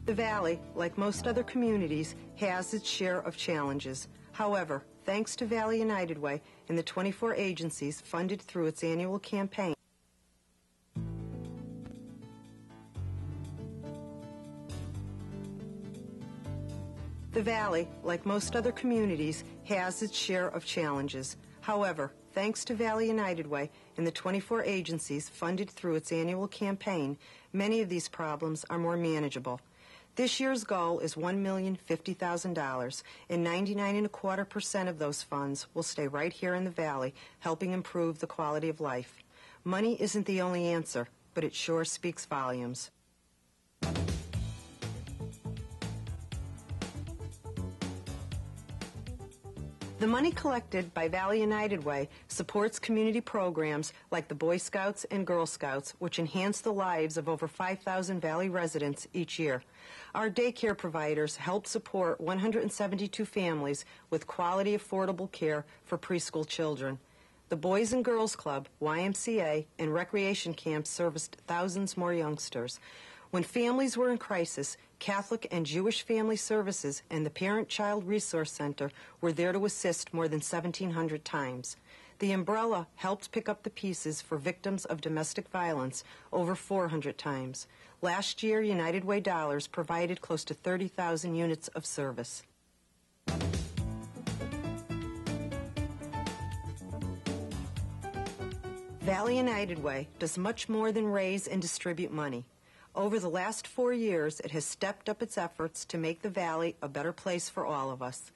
The Valley, like most other communities, has its share of challenges. However, thanks to Valley United Way and the 24 agencies funded through its annual campaign, the Valley, like most other communities, has its share of challenges. However, thanks to Valley United Way and the 24 agencies funded through its annual campaign, many of these problems are more manageable. This year's goal is $1,050,000, and 99.25% of those funds will stay right here in the Valley, helping improve the quality of life. Money isn't the only answer, but it sure speaks volumes. The money collected by Valley United Way supports community programs like the Boy Scouts and Girl Scouts, which enhance the lives of over 5,000 Valley residents each year. Our daycare providers help support 172 families with quality, affordable care for preschool children. The Boys and Girls Club, YMCA, and recreation camps serviced thousands more youngsters. When families were in crisis, Catholic and Jewish Family Services and the Parent-Child Resource Center were there to assist more than 1,700 times. The umbrella helped pick up the pieces for victims of domestic violence over 400 times. Last year, United Way dollars provided close to 30,000 units of service. Valley United Way does much more than raise and distribute money. Over the last 4 years, it has stepped up its efforts to make the Valley a better place for all of us.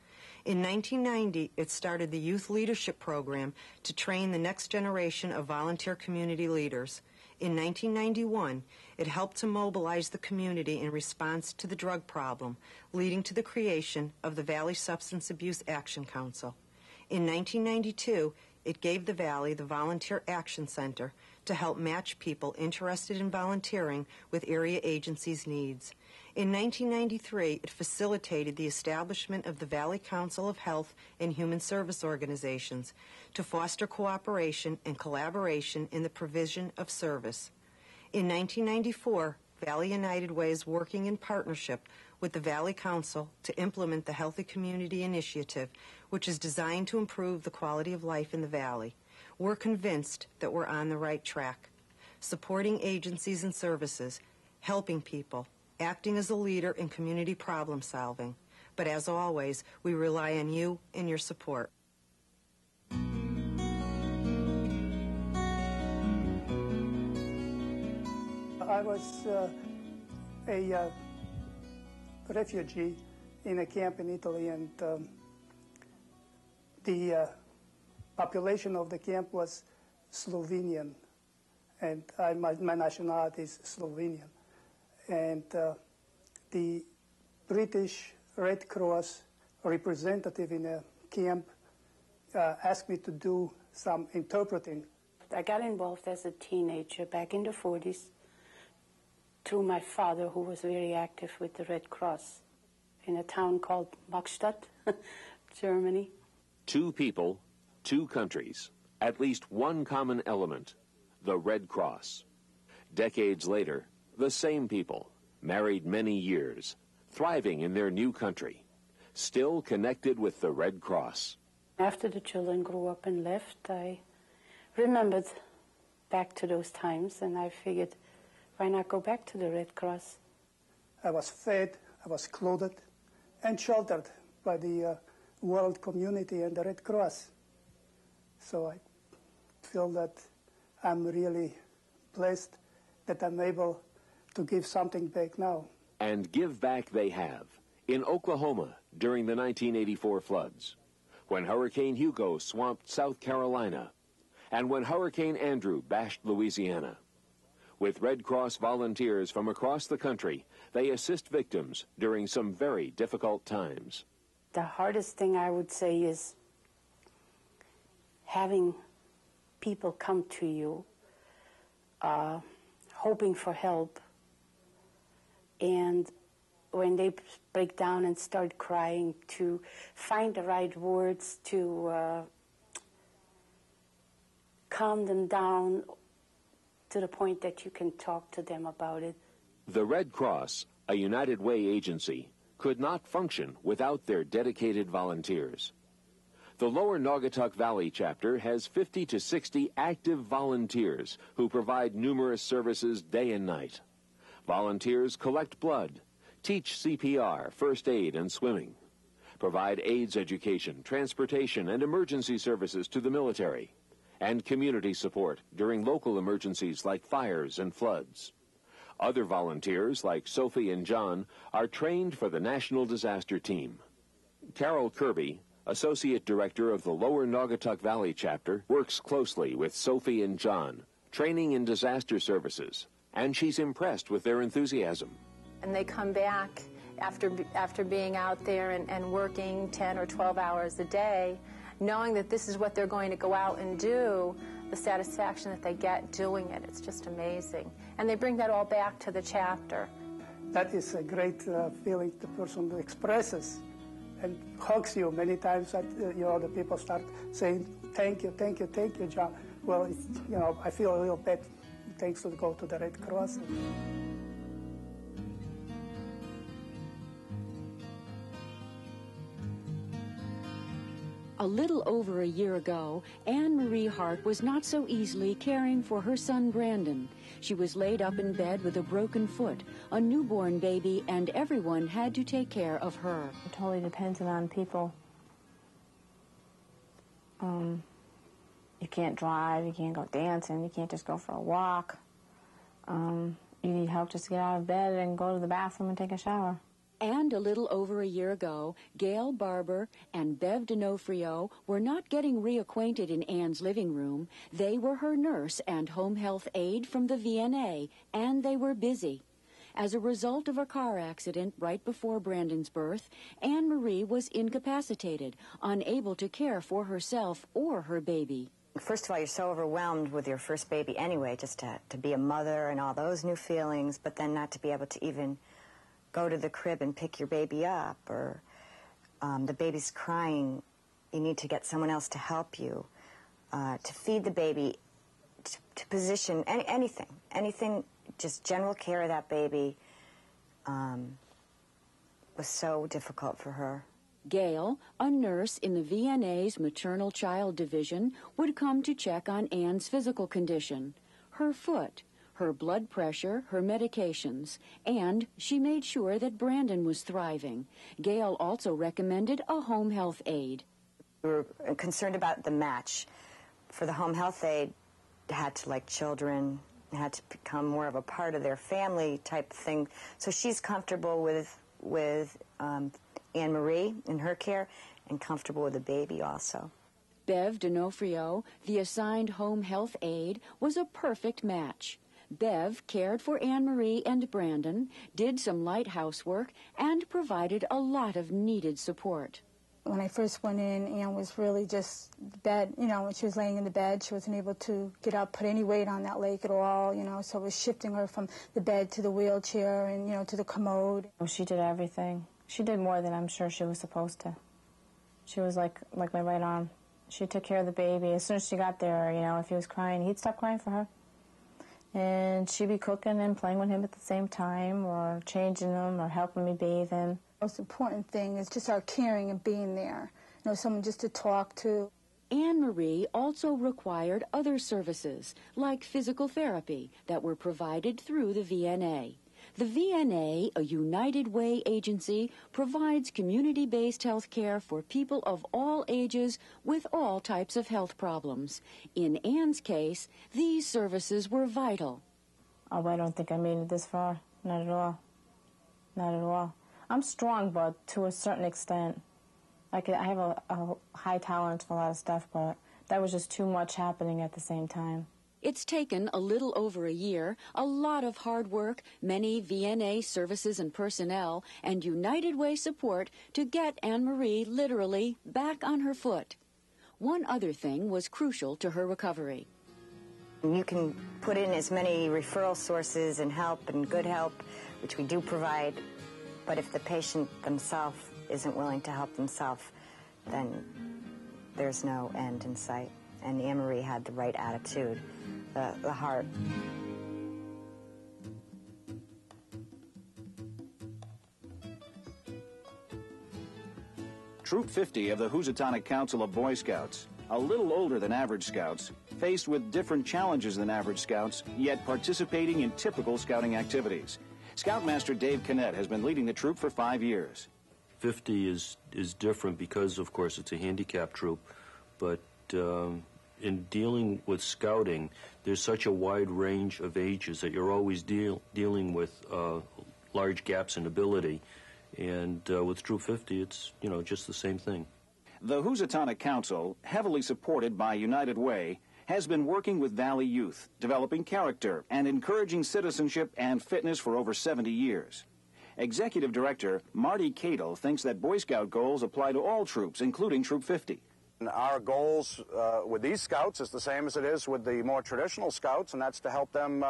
In 1990, it started the Youth Leadership Program to train the next generation of volunteer community leaders. In 1991, it helped to mobilize the community in response to the drug problem, leading to the creation of the Valley Substance Abuse Action Council. In 1992, it gave the Valley the Volunteer Action Center to help match people interested in volunteering with area agencies' needs. In 1993, it facilitated the establishment of the Valley Council of Health and Human Service Organizations to foster cooperation and collaboration in the provision of service. In 1994, Valley United Way is working in partnership with the Valley Council to implement the Healthy Community Initiative, which is designed to improve the quality of life in the Valley. We're convinced that we're on the right track, supporting agencies and services, helping people, acting as a leader in community problem solving. But as always, we rely on you and your support. I was a refugee in a camp in Italy, and the population of the camp was Slovenian, and my nationality is Slovenian. And the British Red Cross representative in a camp asked me to do some interpreting. I got involved as a teenager back in the 40s through my father, who was very active with the Red Cross in a town called Magstadt, Germany. Two people, two countries, at least one common element, the Red Cross. Decades later, the same people, married many years, thriving in their new country, still connected with the Red Cross. After the children grew up and left, I remembered back to those times, and I figured, why not go back to the Red Cross? I was fed, I was clothed, and sheltered by the world community and the Red Cross. So I feel that I'm really blessed that I'm able to give something back now. And give back they have, in Oklahoma during the 1984 floods, when Hurricane Hugo swamped South Carolina, and when Hurricane Andrew bashed Louisiana. With Red Cross volunteers from across the country, they assist victims during some very difficult times. The hardest thing I would say is having people come to you, hoping for help, and when they break down and start crying, to find the right words to calm them down to the point that you can talk to them about it. The Red Cross, A United Way agency could not function without their dedicated volunteers. The Lower Naugatuck Valley chapter has 50 to 60 active volunteers who provide numerous services day and night. Volunteers collect blood, teach CPR, first aid, and swimming, provide AIDS education, transportation, and emergency services to the military, and community support during local emergencies like fires and floods. Other volunteers, like Sophie and John, are trained for the National Disaster Team. Carol Kirby, Associate Director of the Lower Naugatuck Valley Chapter, works closely with Sophie and John, training in disaster services, and she's impressed with their enthusiasm. And they come back after being out there and working 10 or 12 hours a day, knowing that this is what they're going to go out and do, the satisfaction that they get doing it, it's just amazing. And they bring that all back to the chapter. That is a great feeling the person expresses and hugs you many times. That the people start saying, thank you, thank you, thank you, John. Well, I feel a little bit thanks to go to the Red Cross. A little over a year ago, Anne Marie Hart was not so easily caring for her son Brandon. She was laid up in bed with a broken foot, a newborn baby, and everyone had to take care of her. It totally depends on people. You can't drive, you can't go dancing, you can't just go for a walk. You need help just to get out of bed and go to the bathroom and take a shower. And a little over a year ago, Gail Barber and Bev D'Onofrio were not getting reacquainted in Anne's living room. They were her nurse and home health aide from the VNA, and they were busy. As a result of a car accident right before Brandon's birth, Anne Marie was incapacitated, unable to care for herself or her baby. First of all, you're so overwhelmed with your first baby anyway, just to be a mother and all those new feelings, but then not to be able to even go to the crib and pick your baby up, or the baby's crying, you need to get someone else to help you, to feed the baby, to position, anything, just general care of that baby was so difficult for her. Gail, a nurse in the VNA's maternal child division, would come to check on Anne's physical condition, her foot, her blood pressure, her medications, and she made sure that Brandon was thriving. Gail also recommended a home health aide. We were concerned about the match. For the home health aide, had to like children, had to become more of a part of their family type thing. So she's comfortable with Anne Marie in her care and comfortable with the baby also. Bev D'Onofrio, the assigned home health aide, was a perfect match. Bev cared for Anne Marie and Brandon, did some light housework, and provided a lot of needed support. When I first went in, Anne was really just bed, when she was laying in the bed, she wasn't able to get up, put any weight on that leg at all, so it was shifting her from the bed to the wheelchair and, to the commode. She did everything. She did more than I'm sure she was supposed to. She was like my right arm. She took care of the baby. As soon as she got there, if he was crying, he'd stop crying for her. And she'd be cooking and playing with him at the same time, or changing him, or helping me bathe him. The most important thing is just our caring and being there. Someone just to talk to. Anne Marie also required other services, like physical therapy, that were provided through the VNA. The VNA, a United Way agency, provides community-based health care for people of all ages with all types of health problems. In Anne's case, these services were vital. Oh, I don't think I made it this far. Not at all. Not at all. I'm strong, but to a certain extent. I have a high tolerance for a lot of stuff, but that was just too much happening at the same time. It's taken a little over a year, a lot of hard work, many VNA services and personnel, and United Way support to get Anne Marie literally back on her foot. One other thing was crucial to her recovery. You can put in as many referral sources and help and good help, which we do provide, but if the patient themselves isn't willing to help themselves, then there's no end in sight. And Anne Marie had the right attitude, the heart. Troop 50 of the Housatonic Council of Boy Scouts, a little older than average Scouts, faced with different challenges than average Scouts, yet participating in typical Scouting activities. Scoutmaster Dave Kinnett has been leading the troop for 5 years. 50 is different because, of course, it's a handicap troop, but in dealing with Scouting, there's such a wide range of ages that you're always dealing with large gaps in ability, and with Troop 50, it's, you know, just the same thing. The Housatonic Council, heavily supported by United Way, has been working with Valley youth, developing character and encouraging citizenship and fitness for over 70 years. Executive Director Marty Cadle thinks that Boy Scout goals apply to all troops, including Troop 50. Our goals with these Scouts is the same as it is with the more traditional Scouts, and that's to help them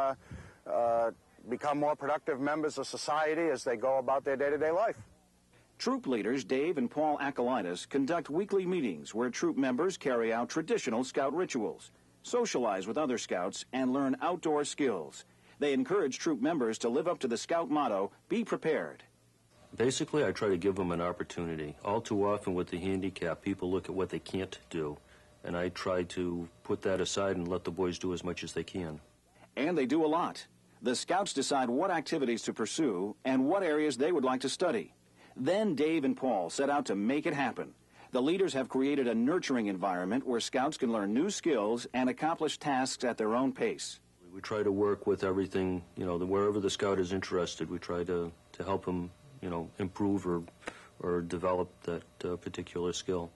become more productive members of society as they go about their day-to-day life. Troop leaders Dave and Paul Akalaitis conduct weekly meetings where troop members carry out traditional Scout rituals, socialize with other Scouts, and learn outdoor skills. They encourage troop members to live up to the Scout motto, be prepared. Basically, I try to give them an opportunity. All too often with the handicap, people look at what they can't do, and I try to put that aside and let the boys do as much as they can. And they do a lot. The Scouts decide what activities to pursue and what areas they would like to study. Then Dave and Paul set out to make it happen. The leaders have created a nurturing environment where Scouts can learn new skills and accomplish tasks at their own pace. We try to work with everything, you know, wherever the Scout is interested, we try to help him, you know, improve or develop that particular skill.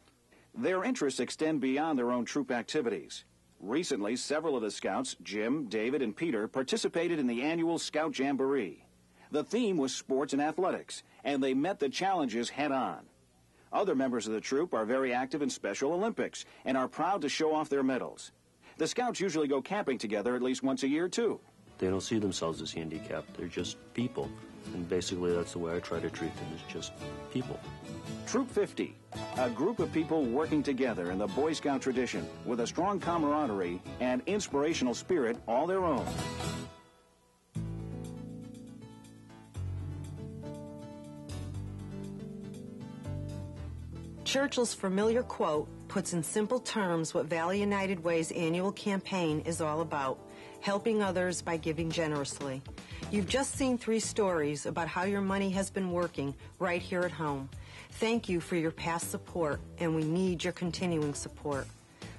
Their interests extend beyond their own troop activities. Recently, several of the Scouts, Jim, David, and Peter, participated in the annual Scout Jamboree. The theme was sports and athletics, and they met the challenges head-on. Other members of the troop are very active in Special Olympics and are proud to show off their medals. The Scouts usually go camping together at least once a year, too. They don't see themselves as handicapped. They're just people. And basically, that's the way I try to treat them, is just people. Troop 50, a group of people working together in the Boy Scout tradition with a strong camaraderie and inspirational spirit all their own. Churchill's familiar quote puts in simple terms what Valley United Way's annual campaign is all about, helping others by giving generously. You've just seen 3 stories about how your money has been working right here at home. Thank you for your past support, and we need your continuing support.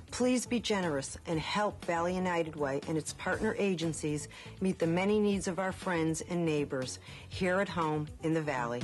Please be generous and help Valley United Way and its partner agencies meet the many needs of our friends and neighbors here at home in the Valley.